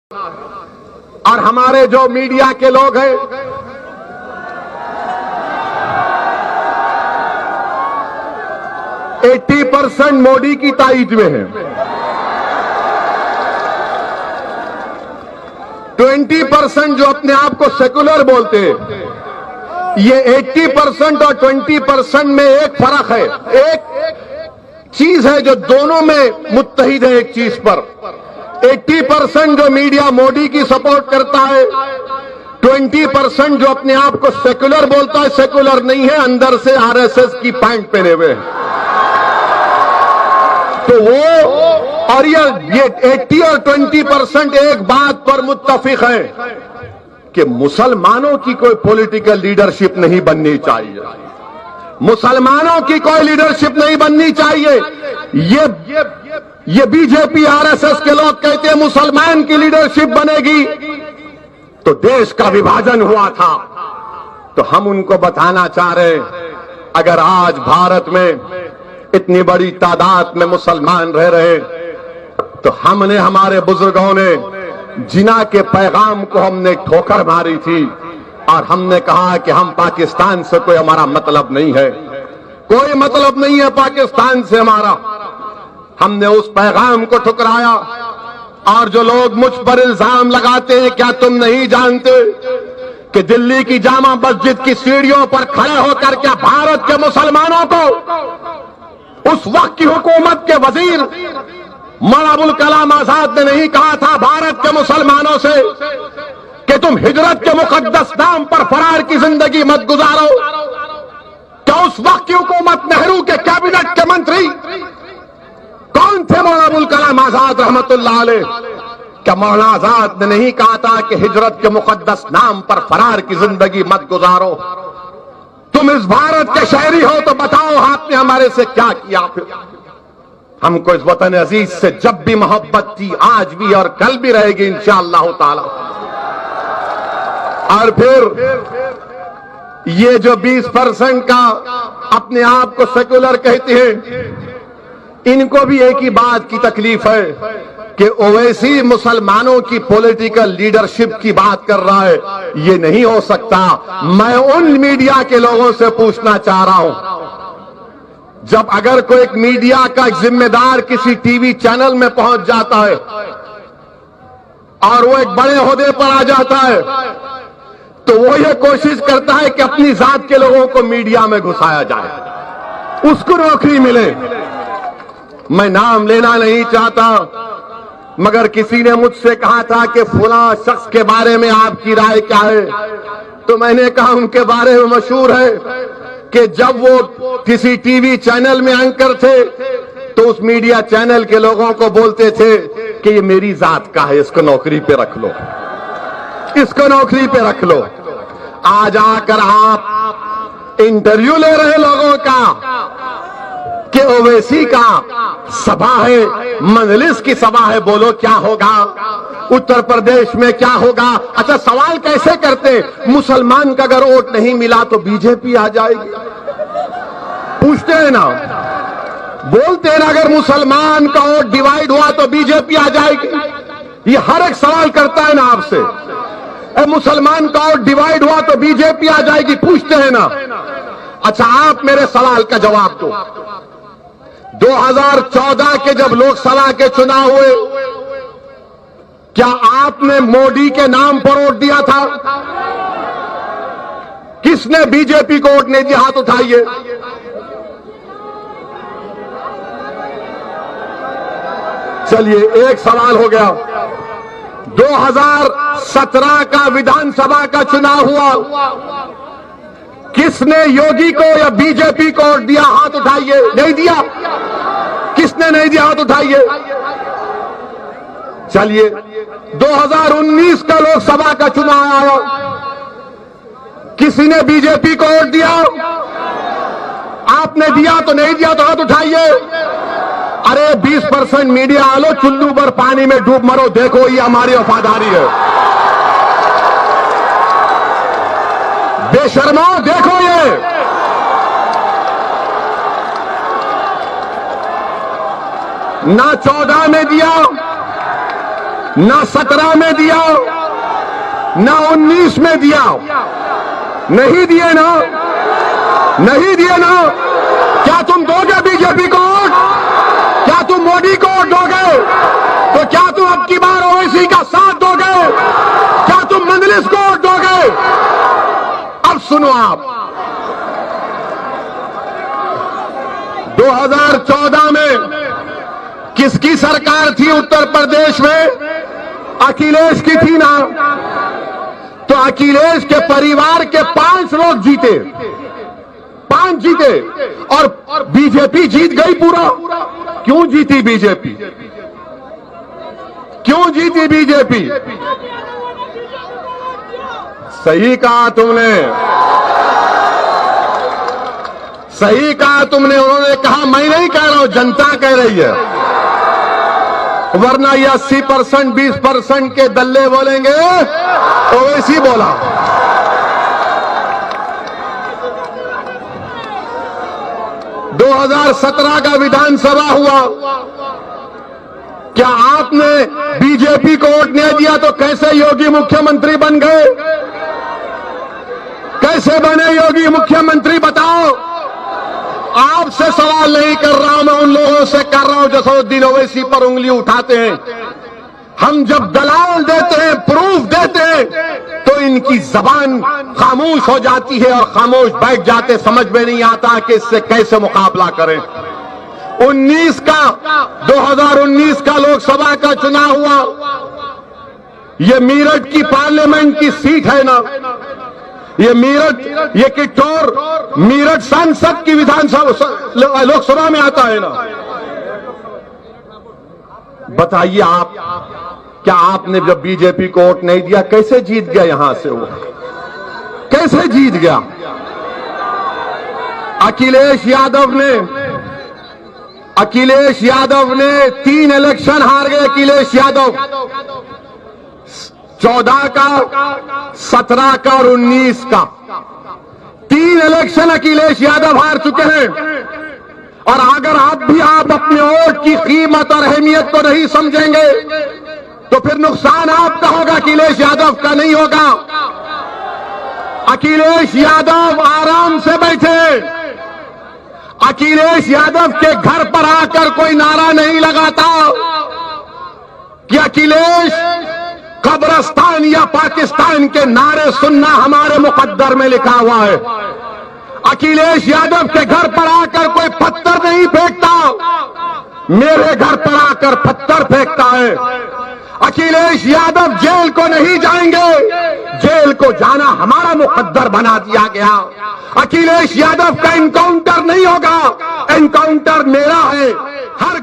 और हमारे जो मीडिया के लोग हैं, एट्टी 80% मोदी की ताईद में है, 20% जो अपने आप को सेकुलर बोलते हैं। ये 80% और 20% में एक फर्क है, एक चीज है जो दोनों में मुत्तहिद है एक चीज पर। 80% जो मीडिया मोदी की सपोर्ट करता है, 20% जो अपने आप को सेकुलर बोलता है, सेकुलर नहीं है, अंदर से आरएसएस की पैंट पहने हुए हैं। तो वो और ये 80 और 20% एक बात पर मुत्तफिक है कि मुसलमानों की कोई पॉलिटिकल लीडरशिप नहीं बननी चाहिए, मुसलमानों की कोई लीडरशिप नहीं बननी चाहिए। ये बीजेपी आरएसएस के लोग कहते हैं मुसलमान की लीडरशिप बनेगी तो देश का विभाजन हुआ था। तो हम उनको बताना चाह रहे हैं, अगर आज भारत में इतनी बड़ी तादाद में मुसलमान रह रहे तो हमने, हमारे बुजुर्गों ने जिना के पैगाम को हमने ठोकर मारी थी और हमने कहा कि हम पाकिस्तान से कोई हमारा मतलब नहीं है, कोई मतलब नहीं है पाकिस्तान से हमारा। हमने उस पैगाम को ठुकराया। और जो लोग मुझ पर इल्जाम लगाते हैं, क्या तुम नहीं जानते कि दिल्ली की जामा मस्जिद की सीढ़ियों पर खड़े होकर क्या भारत के मुसलमानों को उस वक्त की हुकूमत के वजीर मौलाना अबुल कलाम आजाद ने नहीं कहा था भारत के मुसलमानों से कि तुम हिजरत के मुकद्दस नाम पर फरार की जिंदगी मत गुजारो? क्या उस वक्त की हुकूमत नेहरू के कैबिनेट के मंत्री कौन थे? मौलाना अबुल कलाम आजाद रहमतुल्लाह अलैह। क्या मौलाना आजाद ने नहीं कहा था कि हिजरत के मुकद्दस नाम पर फरार की जिंदगी मत गुजारो? तुम इस भारत के शहरी हो तो बताओ आपने हमारे से क्या किया? फिर हमको इस वतन अजीज से जब भी मोहब्बत थी, आज भी और कल भी रहेगी इंशाअल्लाह ताला। और फिर ये जो 20% का अपने आप को सेकुलर कहते हैं, इनको भी एक ही बात की तकलीफ है कि ओवैसी मुसलमानों की पॉलिटिकल लीडरशिप की बात कर रहा है। ये नहीं हो सकता। मैं उन मीडिया के लोगों से पूछना चाह रहा हूं, जब अगर कोई एक मीडिया का एक जिम्मेदार किसी टीवी चैनल में पहुंच जाता है और वो एक बड़े ओहदे पर आ जाता है, तो वो ये कोशिश करता है कि अपनी जात के लोगों को मीडिया में घुसाया जाए, उसको नौकरी मिले। मैं नाम लेना नहीं चाहता, मगर किसी ने मुझसे कहा था कि फुला शख्स के बारे में आपकी राय क्या है? तो मैंने कहा उनके बारे में मशहूर है कि जब वो किसी टीवी चैनल में एंकर थे तो उस मीडिया चैनल के लोगों को बोलते थे कि ये मेरी जात का है, इसको नौकरी पे रख लो, इसको नौकरी पे रख लो। आज आकर आप इंटरव्यू ले रहे लोगों का कि ओवैसी का सभा है, मजलिस की सभा है, बोलो क्या होगा, उत्तर प्रदेश में क्या होगा? अच्छा, सवाल कैसे करते? मुसलमान का अगर वोट नहीं मिला तो बीजेपी आ जाएगी, पूछते हैं ना, बोलते हैं ना, अगर मुसलमान का वोट डिवाइड हुआ तो बीजेपी आ जाएगी। ये हर एक सवाल करता है ना आपसे, मुसलमान का वोट डिवाइड हुआ तो बीजेपी आ जाएगी, पूछते हैं ना। अच्छा, आप मेरे सवाल का जवाब दो। 2014 के जब लोकसभा के चुनाव हुए, क्या आपने मोदी के नाम पर वोट दिया था? किसने बीजेपी को वोट नहीं दिया? हाथ उठाइए। चलिए, एक सवाल हो गया। 2017 का विधानसभा का चुनाव हुआ, किसने योगी को या बीजेपी को वोट दिया? हाथ उठाइए। नहीं दिया? किसने नहीं दिया? हाथ उठाइए। चलिए, 2019 का लोकसभा का चुनाव आया, किसी ने बीजेपी को वोट दिया? आपने दिया तो नहीं दिया तो हाथ उठाइए। अरे 20% मीडिया आलो, चुल्लू पर पानी में डूब मरो, देखो ये हमारी वफादारी है। बेशर्मो, देखो ये ना 14 में दिया, ना 17 में दिया, ना 19 में दिया। नहीं दिए ना, नहीं दिए ना। क्या तुम दोगे बीजेपी को वोट? क्या तुम मोदी को वोट दोगे? तो क्या तुम अब की बार ओवैसी का साथ दोगे? क्या तुम मंजलिस को वोट दोगे? अब सुनो आप, 2014 में किसकी सरकार थी उत्तर प्रदेश में? अखिलेश की थी ना। तो अखिलेश के परिवार के 5 लोग जीते, 5 जीते, और बीजेपी जीत गई पूरा। क्यों जीती बीजेपी? क्यों जीती बीजेपी? सही कहा तुमने, सही कहा तुमने। उन्होंने कहा, मैं नहीं कह रहा हूं, जनता कह रही है। वरना ये 80%, 20% के दल्ले बोलेंगे, ओवैसी बोला। दो 2017 का विधानसभा हुआ, क्या आपने बीजेपी को वोट नहीं दिया तो कैसे योगी मुख्यमंत्री बन गए? कैसे बने योगी मुख्यमंत्री बताओ? आपसे सवाल नहीं कर रहा हूं, मैं उन लोगों से कर रहा हूं जो सऊद्दीन ओवैसी पर उंगली उठाते हैं। हम जब दलाल देते हैं, प्रूफ देते हैं, तो इनकी जबान खामोश हो जाती है और खामोश बैठ जाते, समझ में नहीं आता कि इससे कैसे मुकाबला करें। 2019 का लोकसभा का चुनाव हुआ, ये मीरठ की पार्लियामेंट की सीट है ना, ये मीरठ, ये किटौर मीरठ सांसद की विधानसभा लोकसभा में आता है ना। बताइए आप, क्या आपने जब बीजेपी को वोट नहीं दिया कैसे जीत गया? यहां से वो कैसे जीत गया? अखिलेश यादव ने 3 इलेक्शन हार गए। अखिलेश यादव 14 का, 17 का और 19 का 3 इलेक्शन अखिलेश यादव हार चुके हैं। और अगर आप अपने वोट की कीमत और अहमियत को नहीं समझेंगे तो फिर नुकसान आपका होगा, अखिलेश यादव का नहीं होगा। अखिलेश यादव आराम से बैठे, अखिलेश यादव के घर पर आकर कोई नारा नहीं लगाता कि अखिलेश कब्रिस्तान या पाकिस्तान के नारे सुनना हमारे मुकद्दर में लिखा हुआ है। अखिलेश यादव के घर पर आकर कोई पत्थर नहीं फेंकता, मेरे घर पर आकर पत्थर फेंकता है। अखिलेश यादव जेल को नहीं जाएंगे, जेल को जाना हमारा मुकद्दर बना दिया गया। अखिलेश यादव का एनकाउंटर नहीं होगा, एनकाउंटर मेरा है। हर